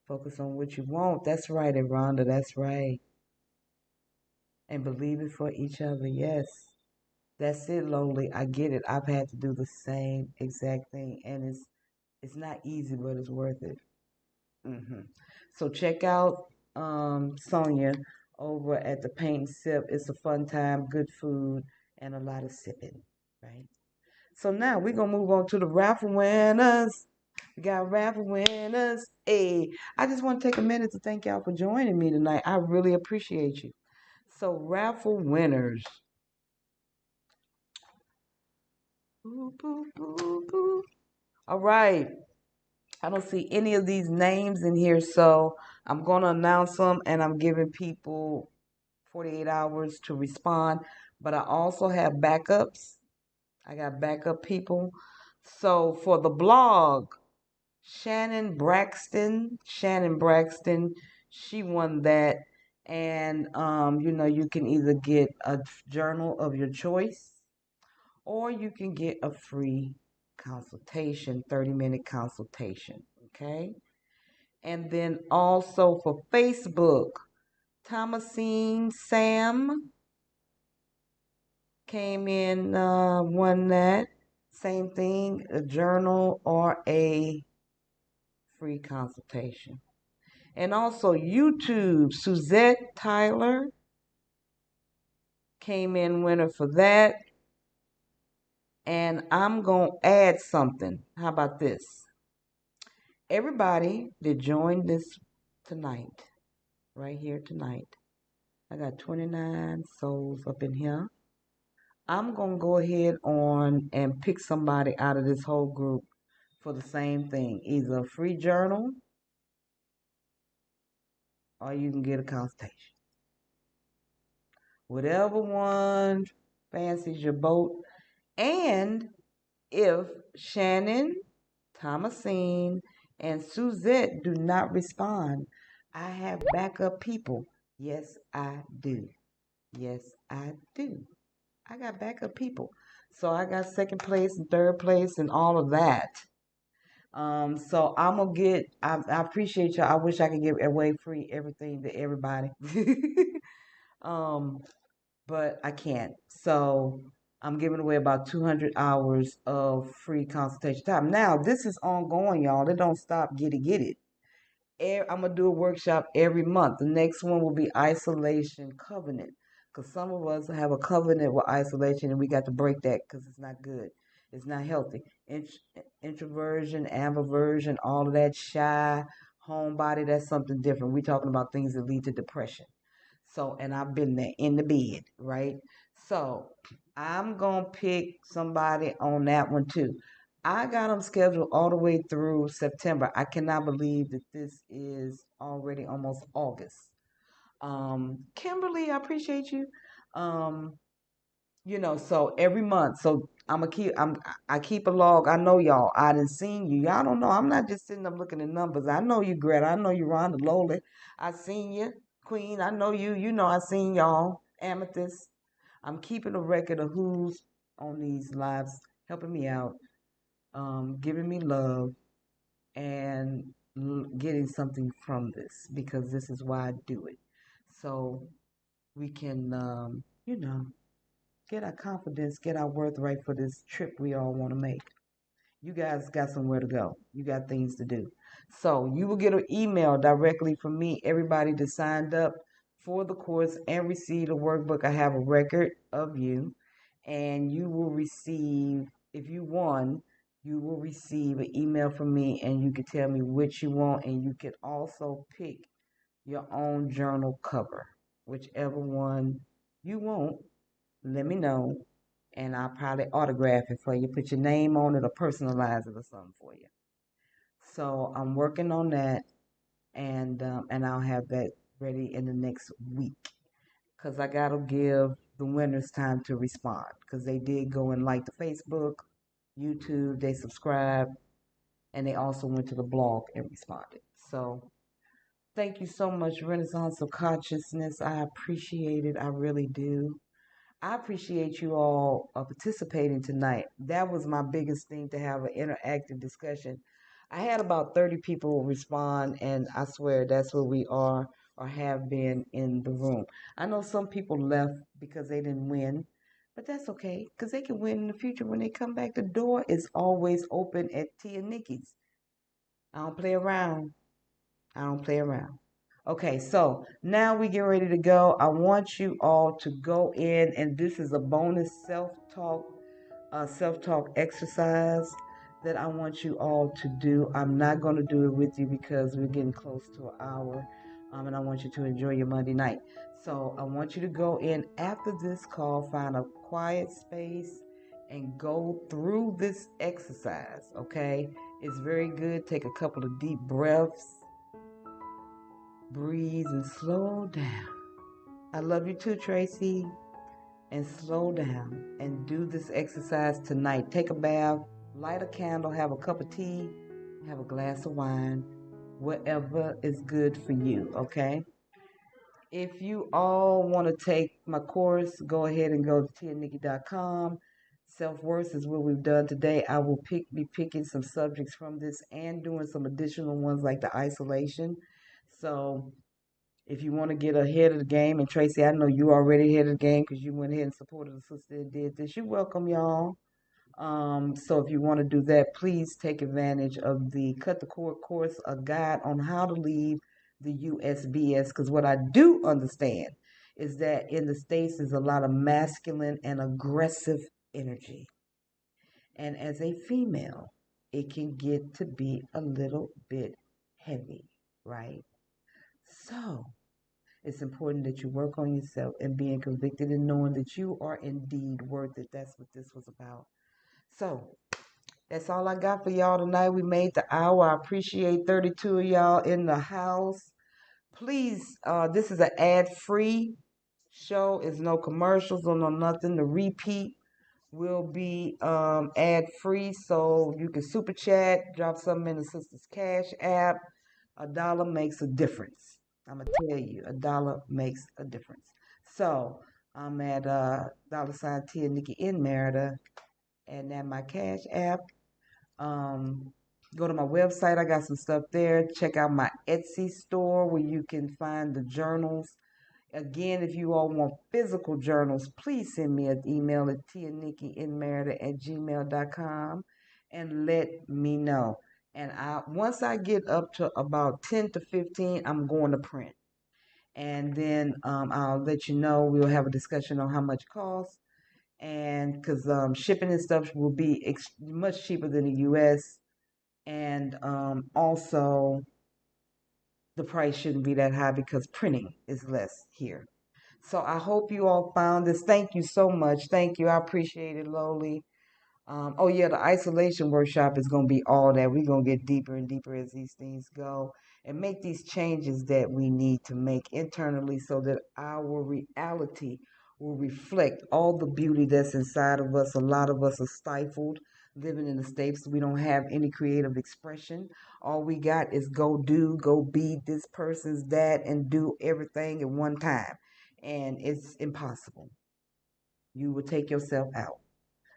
focus on what you want. That's right, and Rhonda, that's right. And believe it for each other. Yes. That's it, lonely. I get it. I've had to do the same exact thing, and it's not easy, but it's worth it. So check out Sonia over at the Paint and Sip. It's a fun time, good food, and a lot of sipping, right? So now we're gonna move on to the raffle winners. We got raffle winners. Hey, I just want to take a minute to thank y'all for joining me tonight. I really appreciate you. So raffle winners. Boo, boo, boo, boo. All right. I don't see any of these names in here, so I'm going to announce them and I'm giving people 48 hours to respond. But I also have backups. I got backup people. So for the blog, Shannon Braxton, she won that. And, you can either get a journal of your choice or you can get a free consultation, 30-minute consultation. Okay. And then also for Facebook, Thomasine Sam, came in, won that. Same thing, a journal or a free consultation. And also YouTube, Suzette Tyler came in winner for that. And I'm going to add something. How about this? Everybody that joined this tonight, right here tonight, I got 29 souls up in here. I'm going to go ahead on and pick somebody out of this whole group for the same thing. Either a free journal or you can get a consultation. Whatever one fancies your boat. And if Shannon, Thomasine, and Suzette do not respond, I have backup people. Yes, I do. Yes, I do. I got backup people. So I got second place and third place and all of that. So I'm gonna get. I appreciate y'all. I wish I could give away free everything to everybody. um, but I can't. So I'm giving away about 200 hours of free consultation time. Now this is ongoing, y'all. It don't stop. Get it. I'm gonna do a workshop every month. The next one will be isolation covenant, because some of us have a covenant with isolation, and we got to break that because it's not good. It's not healthy. Introversion, ambiversion, all of that, shy, homebody, that's something different. We're talking about things that lead to depression. So, and I've been there in the bed, right? So, I'm gonna pick somebody on that one too. I got them scheduled all the way through September. I cannot believe that this is already almost August. Kimberly, I appreciate you. Um, so every month. So I keep a log. I know y'all. I done seen you. Y'all don't know. I'm not just sitting up looking at numbers. I know you, Greta. I know you, Rhonda Lowly. I seen you, Queen. I know you. You know I seen y'all. Amethyst. I'm keeping a record of who's on these lives, helping me out, giving me love, and getting something from this, because this is why I do it. So we can, get our confidence, get our worth right for this trip we all want to make. You guys got somewhere to go. You got things to do. So you will get an email directly from me, everybody that signed up for the course and received a workbook. I have a record of you, and you will receive, if you won, you will receive an email from me, and you can tell me which you want, and you can also pick your own journal cover, whichever one you want. Let me know, and I'll probably autograph it for you, put your name on it or personalize it or something for you. So I'm working on that, and I'll have that ready in the next week, because I gotta give the winners time to respond, because they did go and like the Facebook, YouTube, they subscribed, and they also went to the blog and responded. So thank you so much, Renaissance of Consciousness. I appreciate it. I really do. I appreciate you all participating tonight. That was my biggest thing, to have an interactive discussion. I had about 30 people respond, and I swear that's where we are or have been in the room. I know some people left because they didn't win, but that's okay, because they can win in the future when they come back. The door is always open at Tia Niki's. I don't play around. I don't play around. Okay, so now we get ready to go. I want you all to go in, and this is a bonus self-talk exercise that I want you all to do. I'm not going to do it with you because we're getting close to an hour, and I want you to enjoy your Monday night. So I want you to go in after this call, find a quiet space, and go through this exercise, okay? It's very good. Take a couple of deep breaths. Breathe and slow down. I love you too, Tracy. And slow down and do this exercise tonight. Take a bath, light a candle, have a cup of tea, have a glass of wine, whatever is good for you, okay? If you all want to take my course, go ahead and go to tianiki.com. Self-worth is what we've done today. I will be picking some subjects from this and doing some additional ones like the isolation. So If you want to get ahead of the game, and Tracy, I know you already ahead of the game because you went ahead and supported the sister that did this. You're welcome, y'all. So if you want to do that, please take advantage of the Cut the Cord course, a guide on how to leave the USBS. Because what I do understand is that in the States is a lot of masculine and aggressive energy. And as a female, it can get to be a little bit heavy, right? So it's important that you work on yourself and being convicted and knowing that you are indeed worth it. That's what this was about. So that's all I got for y'all tonight. We made the hour. I appreciate 32 of y'all in the house. Please, this is an ad-free show. It's no commercials or no nothing. The repeat will be ad-free, so you can super chat, drop something in the sister's cash app. $1 makes a difference. I'm gonna tell you, $1 makes a difference. So I'm at $ Tia Niki in Merida, and at my cash app. Um, Go to my website. I got some stuff there. Check out my Etsy store where you can find the journals. Again, if you all want physical journals, please send me an email at tianikiinmerida@gmail.com and let me know. And once I get up to about 10 to 15, I'm going to print. And then I'll let you know. We'll have a discussion on how much it costs. And because shipping and stuff will be much cheaper than the U.S. And also, the price shouldn't be that high because printing is less here. So I hope you all found this. Thank you so much. Thank you. I appreciate it, Loli. Oh yeah, the isolation workshop is going to be all that. We're going to get deeper and deeper as these things go and make these changes that we need to make internally so that our reality will reflect all the beauty that's inside of us. A lot of us are stifled living in the States. We don't have any creative expression. All we got is go do, go be this person's that, and do everything at one time. And it's impossible. You will take yourself out.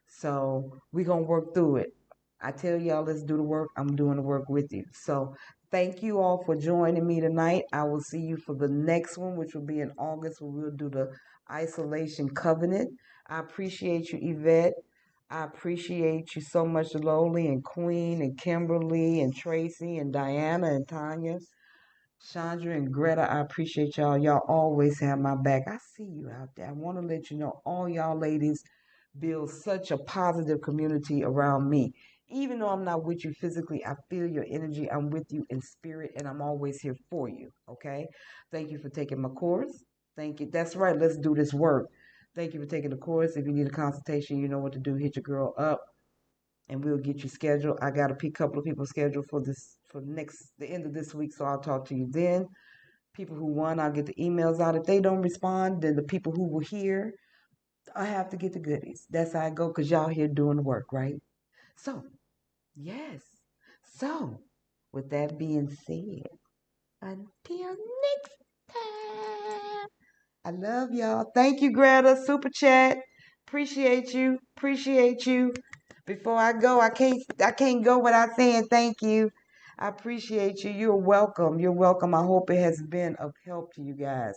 So we're going to work through it. I tell y'all, let's do the work. I'm doing the work with you. So thank you all for joining me tonight. I will see you for the next one, which will be in August, where we'll do the isolation covenant. I appreciate you, Yvette. I appreciate you so much, Loli and Queen and Kimberly and Tracy and Diana and Tanya. Chandra and Greta, I appreciate y'all. Y'all always have my back. I see you out there. I want to let you know all y'all ladies build such a positive community around me. Even though I'm not with you physically, I feel your energy. I'm with you in spirit, and I'm always here for you. Okay? Thank you for taking my course. Thank you. That's right. Let's do this work. Thank you for taking the course. If you need a consultation, you know what to do. Hit your girl up, and we'll get you scheduled. I got a couple of people scheduled for the end of this week, so I'll talk to you then. People who won, I'll get the emails out. If they don't respond, then the people who were here, I have to get the goodies. That's how I go, because y'all here doing the work, right? So, yes. So, with that being said, until next time, I love y'all. Thank you, Greta. Super chat. Appreciate you. Appreciate you. Before I go, I can't go without saying thank you. I appreciate you. You're welcome. You're welcome. I hope it has been of help to you guys.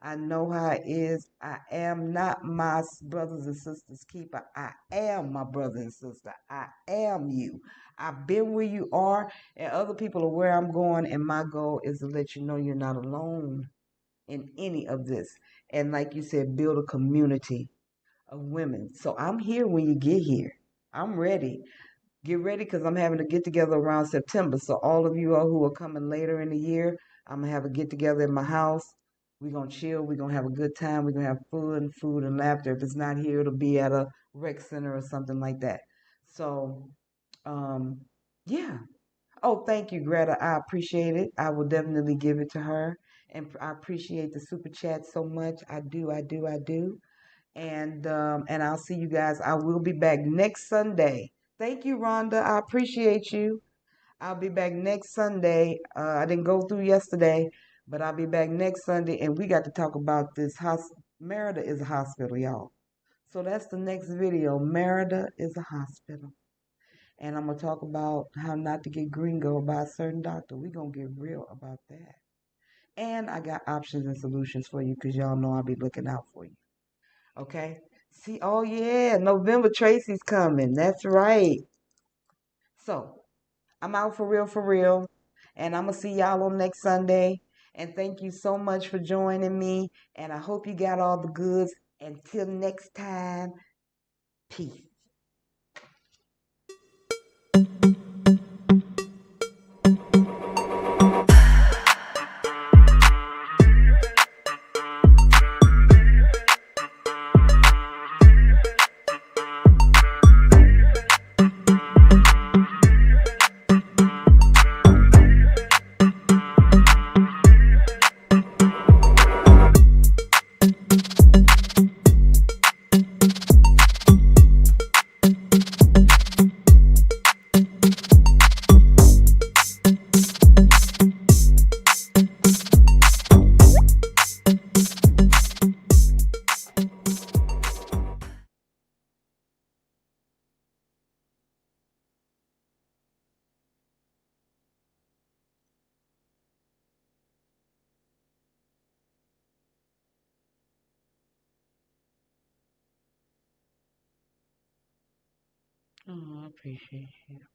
I know how it is. I am not my brothers and sisters keeper. I am my brother and sister. I am you. I've been where you are, and other people are where I'm going, and my goal is to let you know you're not alone in any of this. And like you said, build a community of women. So I'm here when you get here. I'm ready. Get ready because I'm having a get together around September. So all of you all who are coming later in the year, I'm gonna have a get together in my house. We're gonna chill. We're gonna have a good time. We're gonna have food and laughter. If it's not here, it'll be at a rec center or something like that. So, um, yeah. Oh, thank you, Greta. I appreciate it. I will definitely give it to her. And I appreciate the super chat so much. I do, I do, I do. And I'll see you guys. I will be back next Sunday. Thank you, Rhonda. I appreciate you. I'll be back next Sunday. I didn't go through yesterday, but I'll be back next Sunday, and we got to talk about this. Merida is a hospital, y'all. So that's the next video. Merida is a hospital. And I'm going to talk about how not to get gringo by a certain doctor. We're going to get real about that. And I got options and solutions for you because y'all know I'll be looking out for you. Okay? See, oh yeah, November Tracy's coming. That's right. So I'm out for real, for real. And I'm going to see y'all on next Sunday. And thank you so much for joining me. And I hope you got all the goods. Until next time, peace. Oh, I appreciate you.